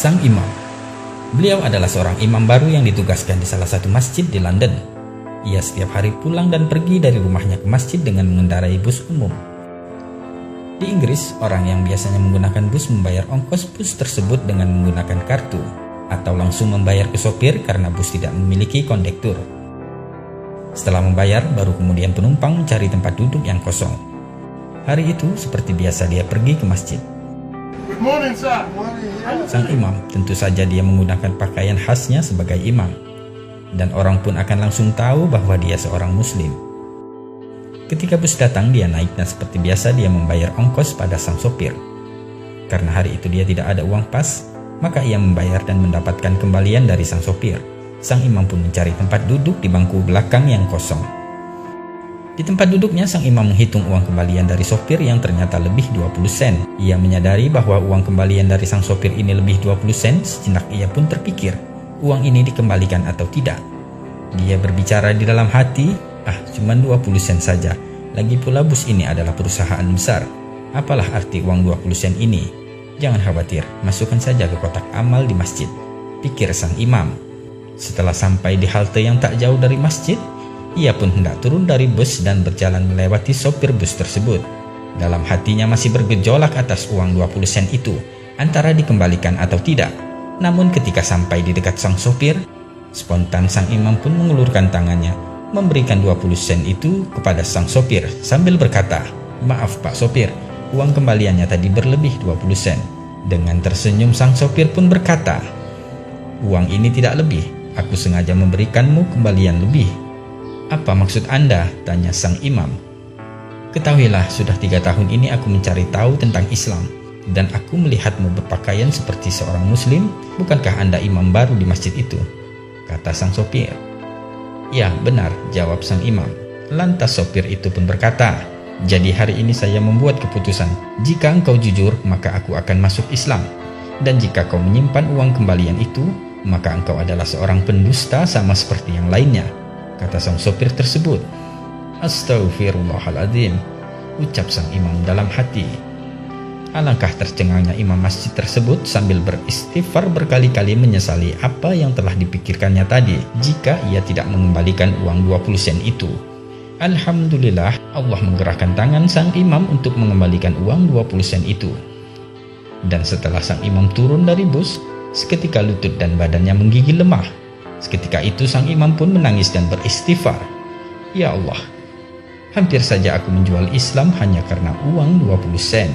Sang imam. Beliau adalah seorang imam baru yang ditugaskan di salah satu masjid di London. Ia setiap hari pulang dan pergi dari rumahnya ke masjid dengan mengendarai bus umum. Di Inggris, orang yang biasanya menggunakan bus membayar ongkos bus tersebut dengan menggunakan kartu, atau langsung membayar ke sopir karena bus tidak memiliki kondektur. Setelah membayar, baru kemudian penumpang mencari tempat duduk yang kosong. Hari itu, seperti biasa dia pergi ke masjid. Good morning, sir. Sang imam, tentu saja dia menggunakan pakaian khasnya sebagai imam. Dan orang pun akan langsung tahu bahwa dia seorang muslim. Ketika bus datang, dia naik dan seperti biasa dia membayar ongkos pada sang sopir. Karena hari itu dia tidak ada uang pas, maka ia membayar dan mendapatkan kembalian dari sang sopir. Sang imam pun mencari tempat duduk di bangku belakang yang kosong. Di tempat duduknya, sang imam menghitung uang kembalian dari sopir yang ternyata lebih 20 sen. Ia menyadari bahwa uang kembalian dari sang sopir ini lebih 20 sen, sejenak ia pun terpikir, uang ini dikembalikan atau tidak. Dia berbicara di dalam hati, cuma 20 sen saja. Lagi pula bus ini adalah perusahaan besar. Apalah arti uang 20 sen ini? Jangan khawatir, masukkan saja ke kotak amal di masjid, pikir sang imam. Setelah sampai di halte yang tak jauh dari masjid, ia pun hendak turun dari bus dan berjalan melewati sopir bus tersebut. Dalam hatinya masih bergejolak atas uang 20 sen itu, antara dikembalikan atau tidak. Namun ketika sampai di dekat sang sopir, spontan sang imam pun mengulurkan tangannya, memberikan 20 sen itu kepada sang sopir sambil berkata, "Maaf Pak Sopir, uang kembaliannya tadi berlebih 20 sen. Dengan tersenyum sang sopir pun berkata, "Uang ini tidak lebih, aku sengaja memberikanmu kembalian lebih." "Apa maksud Anda?" tanya sang imam. "Ketahuilah, sudah 3 tahun ini aku mencari tahu tentang Islam, dan aku melihatmu berpakaian seperti seorang muslim. Bukankah Anda imam baru di masjid itu?" kata sang sopir. "Ya, benar," jawab sang imam. Lantas sopir itu pun berkata, "Jadi hari ini saya membuat keputusan, jika engkau jujur maka aku akan masuk Islam, dan jika kau menyimpan uang kembalian itu, maka engkau adalah seorang pendusta sama seperti yang lainnya," kata sang sopir tersebut. "Astaghfirullahaladzim," ucap sang imam dalam hati. Alangkah tercengangnya imam masjid tersebut sambil beristighfar berkali-kali menyesali apa yang telah dipikirkannya tadi jika ia tidak mengembalikan uang 20 sen itu. Alhamdulillah, Allah menggerakkan tangan sang imam untuk mengembalikan uang 20 sen itu. Dan setelah sang imam turun dari bus, seketika lutut dan badannya menggigil lemah. Seketika itu sang imam pun menangis dan beristighfar, "Ya Allah, hampir saja aku menjual Islam hanya karena uang 20 sen.